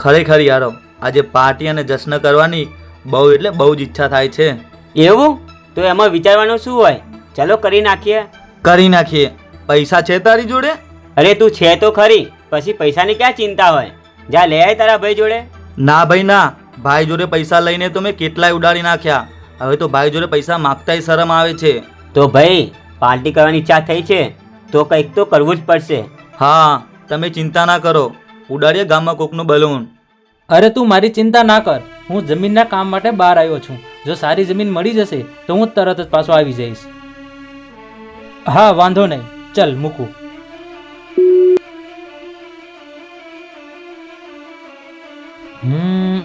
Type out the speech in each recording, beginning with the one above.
ખરેખર યારો આજે પાર્ટી અને જશ્ન કરવાની બહુ એટલે બહુ જ ઈચ્છા થાય છે. એવું તો એમાં વિચારવાનું શું હોય? ચલો કરી નાખીએ. કરી નાખીએ. પૈસા છે તારી જોડે? અરે તું છે તો ખરી, પછી પૈસાની ક્યાં ચિંતા હોય? જા લે આય તારા ભાઈ જોડે. ના ભાઈ ના, ભાઈ જોડે પૈસા લઈને તો મેં કેટલાય ઉડાડી નાખ્યા. હવે તો ભાઈ જોડે પૈસા માગતાય શરમ આવે છે. તો ભાઈ પાર્ટી કરવાની ઈચ્છા થઈ છે તો કંઈક તો કરવું જ પડશે. હા, તમે ચિંતા ના કરો, ઉડાડીએ ગામમાં કોકનું બલૂન. અરે તું મારી ચિંતા ના કર, હું જમીનના કામ માટે બહાર આવ્યો છું. જો સારી જમીન મળી જશે તો હું તરત જ પાછો આવી જઈશ. હા વાંધો નહીં, ચલ મૂકું.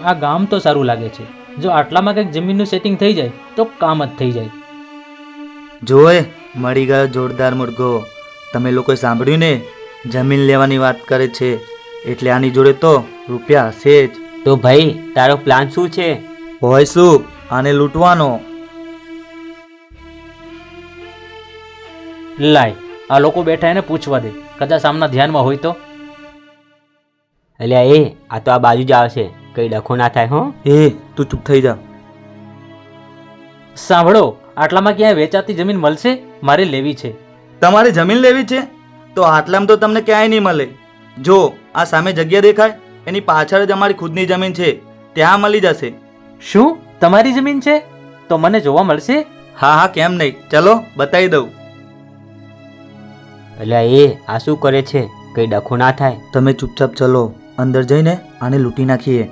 આ ગામ તો સારું લાગે છે. જો આટલામાં કંઈક જમીનનું સેટિંગ થઈ જાય તો કામ જ થઈ જાય. જોએ મળી ગયો જોરદાર મુર્ગો. તમે લોકોએ સાંભળ્યું ને, જમીન લેવાની વાત કરે છે એટલે આની જોડે તો રૂપિયા હશે જ. તો ભાઈ તારો પ્લાન શું છે? હોય શું, આને લૂંટવાનો. લાય, આ લોકો બેઠા એને પૂછવા દે, કદાચ સામના ધ્યાનમાં હોય તો. એટલે એ આ તો આ બાજુ જ આવશે, કઈ ડખો ના થાય. હો એ તું ચૂપ થઈ જા. સાંભળો, આટલામાં ક્યાંય વેચાતી જમીન મળશે? મારે લેવી છે. તમારે જમીન લેવી છે તો આટલામાં તો તમને ક્યાંય નહીં મળે. જો આ સામે જગ્યા દેખાય, એની પાછળ જ અમારી ખુદની જમીન છે, ત્યાં મળી જશે. શું તમારી જમીન છે? તો મને જોવા મળશે? હા હા, કેમ નહીં, ચલો બતાવી દઉં. એટલે એ આ શું કરે છે? કઈ ડખો ના થાય. તમે ચૂપચાપ ચલો, અંદર જઈને આને લૂંટી નાખીએ.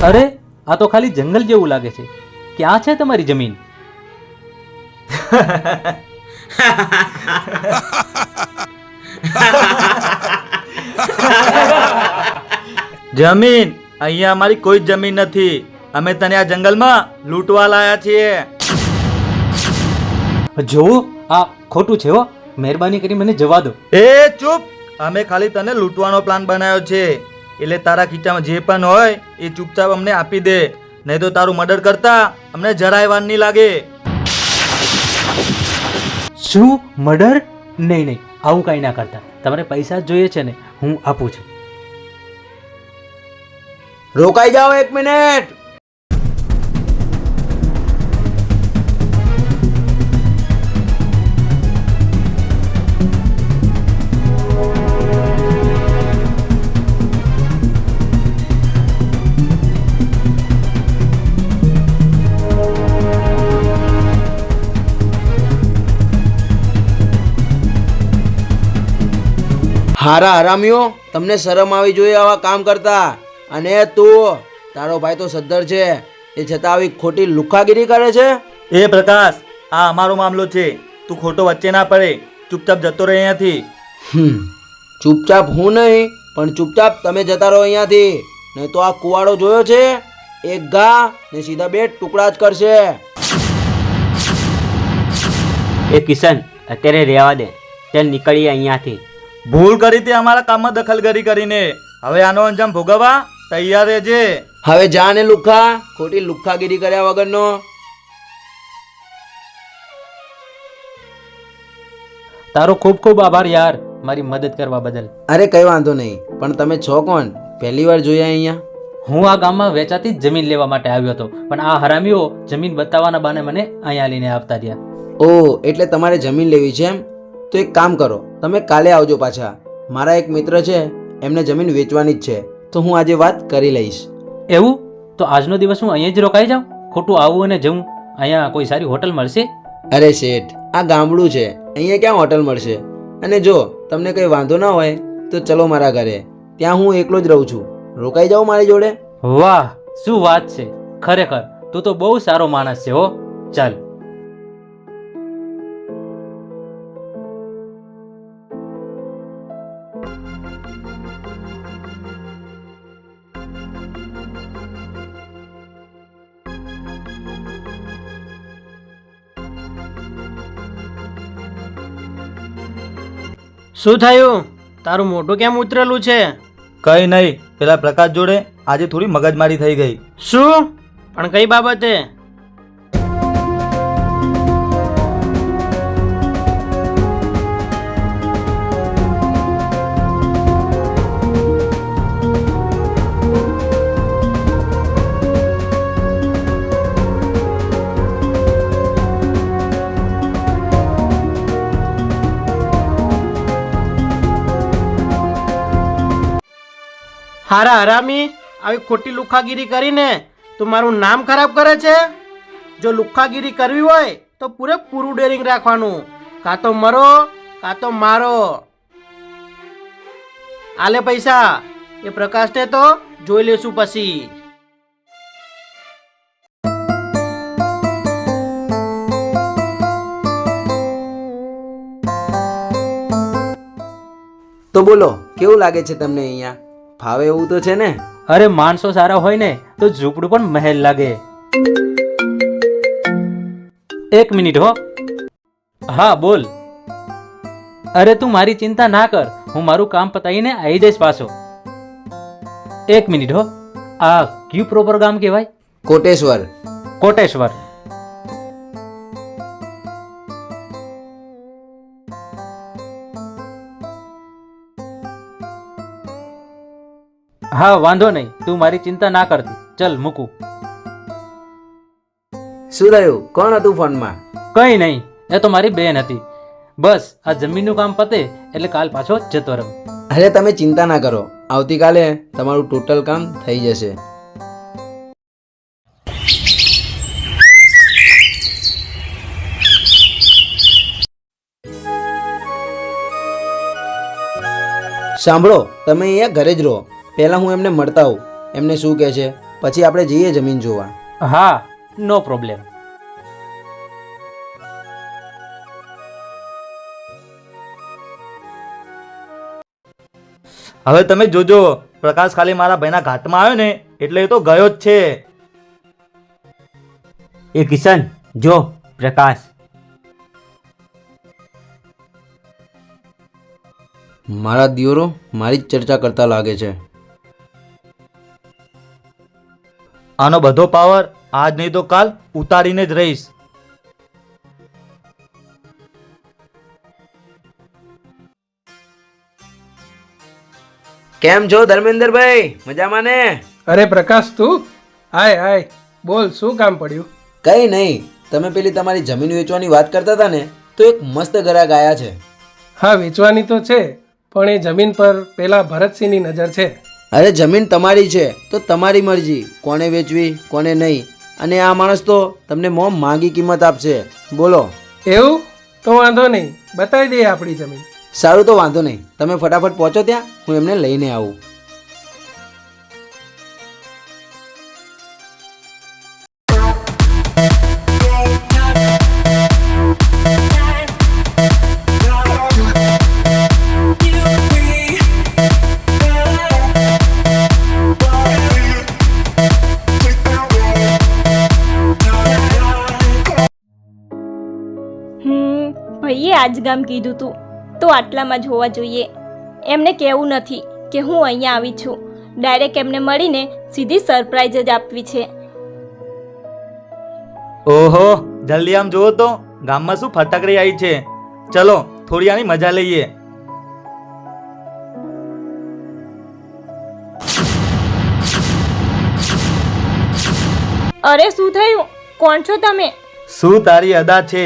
અરે આ તો ખાલી જંગલ જેવું લાગે છે. ક્યાં છે તમારી જમીન? જમીન અહીંયા અમારી કોઈ જ જમીન નથી. અમે તને આ જંગલમાં લૂંટવા લાયા છીએ. જોવો, આ ખોટું છે હો. મહેરબાની કરી મને જવા દો. એ ચૂપ, અમે ખાલી તને લૂંટવાનો પ્લાન બનાવ્યો છે. એટલે તારા ખીચામાં જે પણ હોય એ ચૂપચાપ અમને આપી દે, નહીં તો તારું મર્ડર કરતા અમને જરાય વાર નહીં લાગે. શું મર્ડર? નહીં નહીં, આવું કાંઈ ના કરતા. તમારે પૈસા જ જોઈએ છે ને, હું આપું છું. રોકાઈ જાઓ 1 મિનિટ. હારા હરામીઓ, તમને શરમ આવી જોઈએ આવા કામ કરતા. અને તું, તારો ભાઈ તો સદ્ધર છે, એ છતાં આવી ખોટી લુખાગીરી કરે છે. એ પ્રકાશ, આ અમારો મામલો છે, તું ખોટો વચ્ચે ના પડે. ચૂપચાપ જતો રહે અહીંયાથી. ચૂપચાપ હું નહીં, પણ ચૂપચાપ તમે જતા રહો અહીંયાથી, નહીં તો આ કુવાડો જોયો છે, એક ઘા ને સીધા 2 ટુકડા જ કરશે. એ કિશન અત્યારે રહેવા દે, ચાલ નીકળીએ અહીંયાથી. ભૂલ કરી તે અમારા કામમાં દખલગીરી કરીને. હવે આનો અંજામ ભોગવવા તૈયાર રહેજે. હવે જા ને લુખા, ખોટી લુખાગીરી કર્યા વગરનો. તારો ખૂબ ખૂબ આભાર યાર, મારી મદદ કરવા બદલ. અરે કઈ વાંધો નહીં, પણ તમે છો કોણ? પહેલી વાર જોયા અહીંયા? હું આ ગામમાં વેચાતી જ જમીન લેવા માટે આવ્યો હતો, પણ આ હરામીઓ જમીન બતાવવાના બાને મને અહીંયા લઈને આવતા રહ્યા. ઓહ, એટલે તમારે જમીન લેવી છે એમ? તો એક કામ કરો, તમે કાલે આવજો પાછા. મારા એક મિત્ર છે, એમને જમીન વેચવાની જ છે, તો હું આજે વાત કરી લઈશ. એવું? તો આજનો દિવસ હું અહીંયા જ રોકાઈ જાઉં? ખોટું આવું અને જવું? અહીંયા કોઈ સારી હોટલ મળશે? અરે શેઠ, આ ગામડું છે, અહીંયા ક્યાં હોટલ મળશે? અને જો તમને કંઈ વાંધો ના હોય તો ચલો મારા ઘરે, ત્યાં હું એકલો જ રહું છું. રોકાઈ જાઓ મારી જોડે. વાહ, શું વાત છે! ખરેખર તું તો બહુ સારો માણસ છે હો. ચાલ. શું થયું? તારું મોઢું કેમ ઉતરેલું છે? કઈ નહીં, પેલા પ્રકાશ જોડે આજે થોડી મગજમારી થઈ ગઈ. શું? પણ કઈ બાબતે? હારા હરામી, આવી ખોટી લુખાગીરી કરીને તું મારું નામ ખરાબ કરે છે. જો લુખાગીરી કરવી હોય તો પૂરેપૂરું ડેરિંગ રાખવાનું. કાં તો મરો કાં તો મારો. આલે પૈસા, એ પ્રકાશને તો જોઈ લેશું પછી. તો બોલો, કેવું લાગે છે તમને અહીંયા? ફાવે એવું તો છે ને? અરે માણસો સારા હોય ને તો ઝૂંપડું પણ મહેલ લાગે. એક મિનિટ હો. હા બોલ. અરે તું મારી ચિંતા ના કર, હું મારું કામ પતાવીને આવી જઈશ પાછો. એક મિનિટ હો. આ કયું પ્રોપર ગામ કહેવાય? કોટેશ્વર. કોટેશ્વર. હા વાંધો નહીં, તું મારી ચિંતા ના કરતી. ચલ મૂકું. શું થયું? કોણ હતું ફોનમાં? કઈ નહીં, એ તો મારી બેન હતી. બસ આ જમીનનું કામ પતે એટલે કાલ પાછો જતો રહું. અરે તમે ચિંતા ના કરો, આવતીકાલે તમારું ટોટલ કામ થઈ જશે. સાંભળો, તમે અહીંયા ઘરે જ રહો. પહેલાં હું એમને મળતા હોઉં, એમને શું કહે છે, પછી આપણે જઈએ જમીન જોવા. હા, નો પ્રોબ્લેમ. હવે તમે જોજો, પ્રકાશ ખાલી મારા ભાઈના ઘાટમાં આવ્યો ને એટલે એ તો ગયો જ છે. એ કિશન, જો પ્રકાશ. મારા દિયોરો મારી જ ચર્ચા કરતા લાગે છે. આનો બધો પાવર આજ નહીં તો કાલ ઉતારીને જ રહીશ. કેમ છો ધર્મેન્દ્રભાઈ? મજામાં ને? અરે પ્રકાશ, તું આય આય, બોલ શું કામ પડ્યું? કઈ નહીં, તમે પેલી તમારી જમીન વેચવાની વાત કરતા હતા ને, તો એક મસ્ત ગ્રાહક આયા છે. હા, વેચવાની તો છે, પણ એ જમીન પર પેલા ભરતસિંહની નજર છે. અરે જમીન તમારી છે તો તમારી મરજી, કોને વેચવી કોને નહીં. અને આ માણસ તો તમને મોં માંગી કિંમત આપશે. બોલો. એવું? તો વાંધો નહીં, બતાવી દઈએ આપણી જમીન. સારું, તો વાંધો નહીં, તમે ફટાફટ પહોંચો ત્યાં, હું એમને લઈને આવું. ભાઈએ આજ ગામ કીધું તું તો આટલામાં જ હોવા જોઈએ. એમને કહેવું નથી કે હું અહીંયા આવી છું, ડાયરેક્ટ એમને મળીને સીધી સરપ્રાઈઝ જ આપવી છે. ઓહો, જલ્દી આમ જુઓ તો ગામમાં શું ફટાકડી આવી છે. ચલો થોડી આની મજા લઈએ. અરે શું થયું? કોણ છો તમે? શું તારી અદા છે,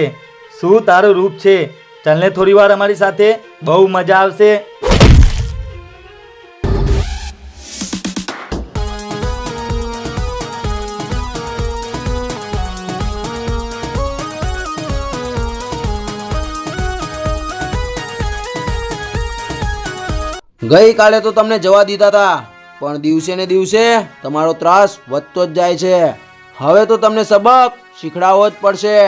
શું તારું રૂપ છે. ચાલને થોડી વાર અમારી સાથે, બહુ મજા આવશે. ગઈકાલે તો તમને જવા દીધા હતા, પણ દિવસે ને દિવસે તમારો ત્રાસ વધતો જ જાય છે. હવે તો તમને સબક શીખડાવવો જ પડશે.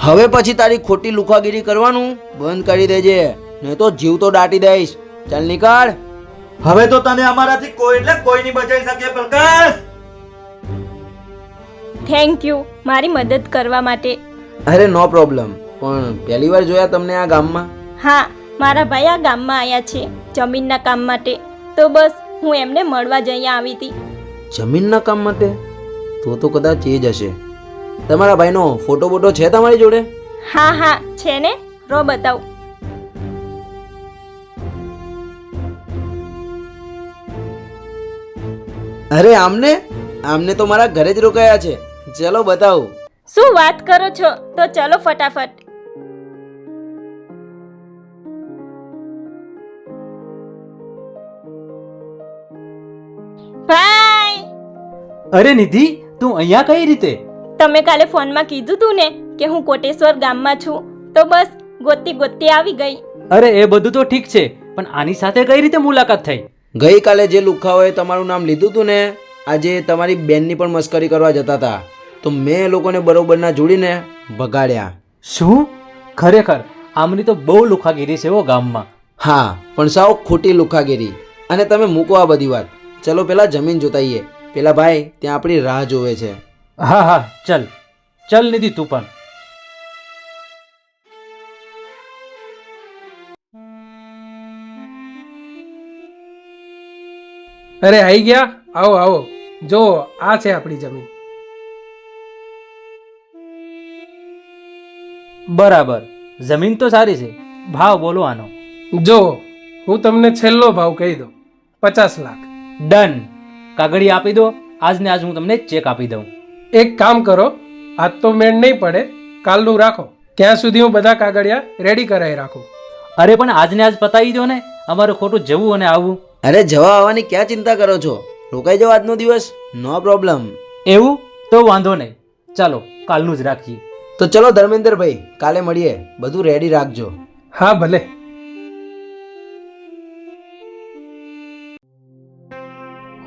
હવે પછી તારી ખોટી લુખાગીરી કરવાનું બંધ કરી દેજે, નહીં તો જીવ તો દાટી દઈશ. ચાલ નીકળ. હવે તો તને અમારાથી કોઈ એટલે કોઈ નહીં બચાવી શકે પ્રકાશ. થેન્ક યુ મારી મદદ કરવા માટે. અરે નો પ્રોબ્લેમ. પણ પહેલી વાર જોયા તમને આ ગામમાં? હા, મારા ભાઈ આ ગામમાં આવ્યા છે જમીનના કામ માટે, તો બસ હું એમને મળવા જ અહીંયા આવી હતી. જમીનના કામ માટે? તો કદાચ એ જ હશે. તમારા ભાઈનો ફોટો બોટો છે તમારી જોડે? હા હા છે ને, રો બતાવું. અરે આમને તો મારા ઘરે જ રોકાયા છે. ચલો બતાવું. શું વાત કરો છો? તો ચલો ફટાફટ. ભાઈ, અરે નિધિ, તું અહીંયા કઈ રીતે? તમે કાલે ફોનમાં કીધું તું ને કે હું કોટેશ્વર ગામમાં છું, તો બસ ગોતી આવી ગઈ. અરે એ બધું તો ઠીક છે, પણ આની સાથે કઈ રીતે મુલાકાત થઈ? ગઈકાલે જે લુખાઓએ તમારું નામ લીધું હતું ને, આજે તમારી બેનની પણ મસ્કરી કરવા જતા હતા, તો મેં એ લોકોને બરોબરના જોડીને ભગાડ્યા. શું? ખરેખર આમની તો બહુ લુખાગીરી છે ઓ ગામમાં. હા, પણ સાવ ખોટી લુખાગીરી. અને તમે મૂકો આ બધી વાત. ચલો પેલા જમીન જોતાઈએ. પેલા ભાઈ ત્યાં આપણી રાહ જોવે છે. હા હા, ચલ નિધિ તું પણ. અરે આવી ગયા, આવો આવો. જો આ છે આપણી જમીન. બરાબર, જમીન તો સારી છે. ભાવ બોલો આનો. જો હું તમને છેલ્લો ભાવ કહી દઉં, 50 લાખ. ડન. કાગળી આપી દો, આજ ને આજ હું તમને ચેક આપી દઉં. એક કામ કરો, આજ તો મેળ નહીં પડે, કાલનું રાખો. ત્યાં સુધી હું બધા કાગળિયા રેડી કરાવી રાખું. અરે પણ આજને આજ પતાવી દો ને, અમારે ખોટું જવું અને આવવું. અરે જવા આવવાની ક્યાં ચિંતા કરો છો? રોકાઈ જાઓ આજનો દિવસ, નો પ્રોબ્લેમ. એવું તો વાંધો નહીં, ચાલો કાલનું જ રાખીએ. તો ચલો ધર્મેન્દ્રભાઈ, કાલે મળીએ. બધું રેડી રાખજો. હા ભલે.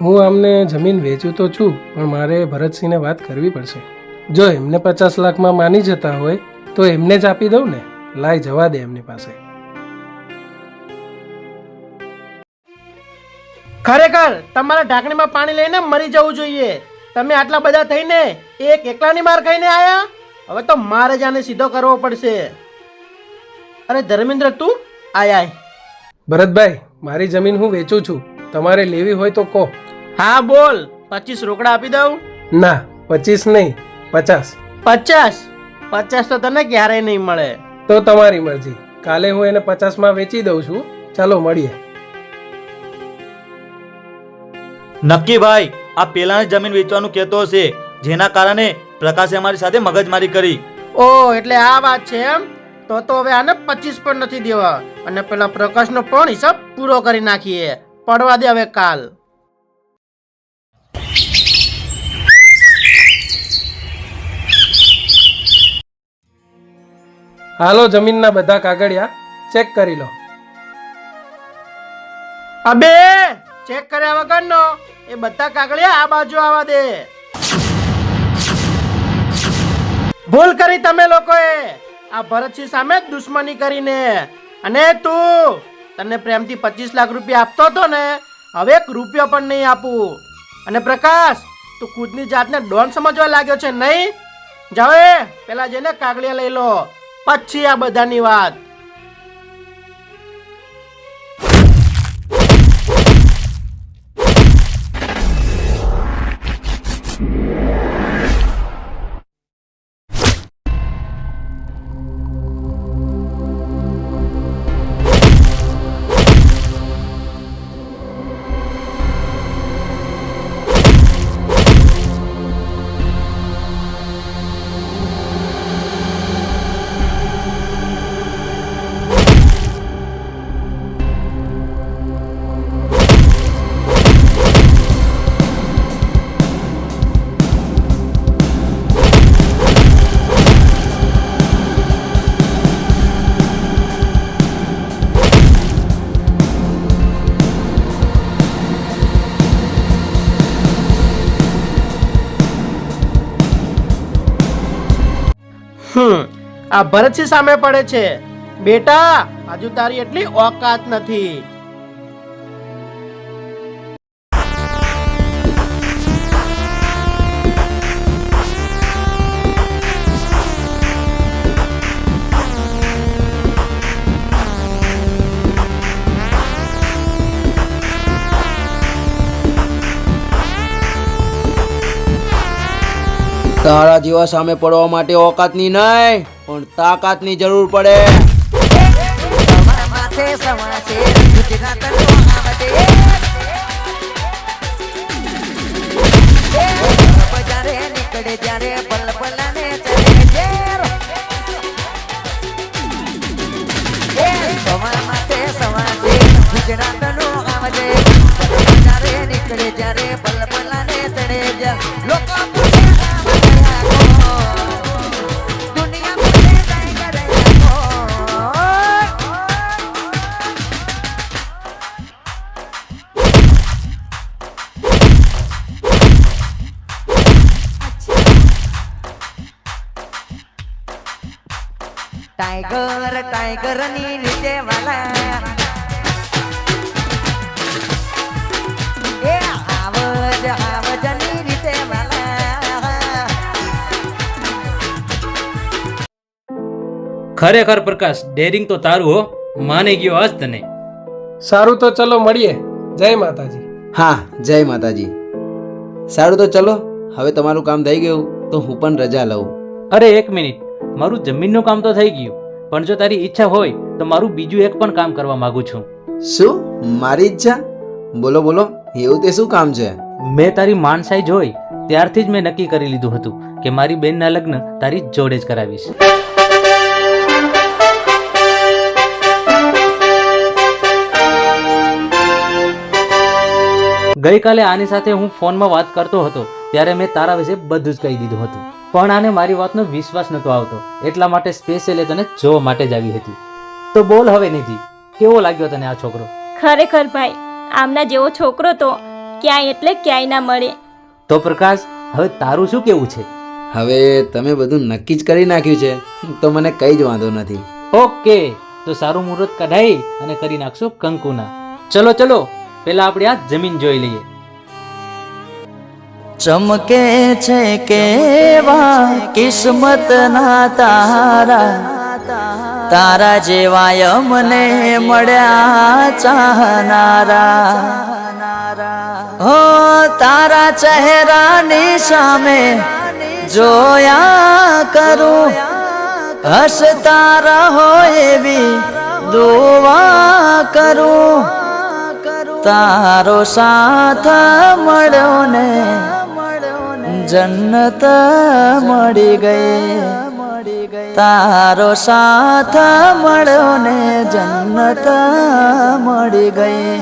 હું આમને જમીન વેચું તો છું, પણ મારે ભરતસિંહને વાત કરવી પડશે. જો એમને 50 લાખમાં માની જતા હોય તો એમને જ આપી દઉં ને. લાઈ જવા દે એમની પાસે. ખરેખર તમારા ઢાંકણીમાં પાણી લઈને મરી જવું જોઈએ. તમે આટલા બધા થઈને એક એકલાની માર ખાઈને આયા. હવે તો મારે જ આને સીધો કરવો પડશે. અરે ધર્મેન્દ્ર, તું આય. ભરતભાઈ, મારી જમીન હું વેચું છું, તમારે લેવી હોય તો કહો. હા બોલ, 25 રોકડા આપી દઉં? ના, 25 નહીં, 50. 50 તો તને ક્યારેય નહીં મળે. તો તમારી મરજી. કાલે હું એને 50માં વેચી દઉં છું. ચાલો મળીએ. નક્કી ભાઈ, આ પેલાની જમીન વેચવાનું કહેતો હશે, જેના કારણે પ્રકાશે અમારી સાથે મગજમારી કરી. ઓ એટલે આ વાત છે એમ? તો હવે આને 25 પણ નથી દેવા, અને પેલા પ્રકાશનો પણ હિસાબ પૂરો કરી નાખીએ. પડવા દે હવે કાલ. હાલો, જમીનના બધા કાગળિયા ચેક કરી લો. અબે ચેક કર્યા વગરનો એ બધા કાગળિયા આ બાજુ આવવા દે. ભૂલ કરી તમે લોકોએ આ ભરતસિંહ સામે દુશ્મની કરીને. અને તું, તને પ્રેમથી 25 લાખ રૂપિયા આપતો હતો ને, હવે 1 રૂપિયો પણ નહીં આપું. અને પ્રકાશ, તું ખુદની જાતને ડોન સમજવા લાગ્યો છે નહીં? જાઓ પેલા જઈને કાગળિયા લઈ લો, પછી આ બધાની વાત. આ ભરતસિંહ સામે પડે છે. બેટા હજુ તારી એટલી ઓકાત નથી. તારા જેવા સામે પડવા માટે ઓકાતની નહીં પણ તાકાતની જરૂર પડે. टाइगर टाइगर नी नीचे वाला ए आवज आवज नी नीचे वाला. ખરેખર પ્રકાશ, ડેરિંગ તો તારું હો, માને ગયો આજ તને. સારું તો ચલો મળીએ. જય માતાજી. હા, જય માતાજી. સારું તો ચલો, હવે તમારું કામ થઈ ગયું તો હું પણ રજા લઉં. અરે એક મિનિટ, મારું જમીનનું કામ તો થઈ ગયું, પણ જો તારી ઈચ્છા હોય તો મારું બીજું એક પણ કામ કરવા માંગુ છું. શું? મારી ઈચ્છા? બોલો બોલો, એવું તે શું કામ છે? મેં તારી માનસાઈ જોઈ ત્યારથી જ મેં નક્કી કરી લીધું હતું કે મારી બેનના લગ્ન તારી જોડે જ કરાવીશ. ગઈકાલે આની સાથે હું ફોનમાં વાત કરતો હતો ત્યારે મેં તારા વિશે બધું જ કહી દીધું હતું, પણ આને મારી વાતનો વિશ્વાસ નહોતો આવતો, એટલા માટે સ્પેશિયલી તને જોવા માટે જ આવી હતી. તો બોલ હવે નિધિ, કેવો લાગ્યો તને આ છોકરો? ખરેખર ભાઈ, આમના જેવો છોકરો તો ક્યાંય એટલે ક્યાંય ના મળે. તો પ્રકાશ, હવે તારું શું કેવું છે? હવે તમે બધું નક્કી જ કરી નાખ્યું છે તો મને કઈ જ વાંધો નથી. ઓકે, તો સારું મુહૂર્ત કઢાઈ અને કરી નાખશું કંકુના. ચલો ચલો, પેલા આપણે આ જમીન જોઈ લઈએ. ચમકે છે કેવા કિસ્મત ના તારા, તારા જેવા અમને મળ્યા ચાહનારા. હો તારા ચહેરાની સામે જોયા કરું, હસતા રહો એવી દુઆ કરું. તારો સાથ મળ્યો ને જન્નત મળી ગઈ. તારો સાથ મળ્યો ને જન્નત મળી ગઈ.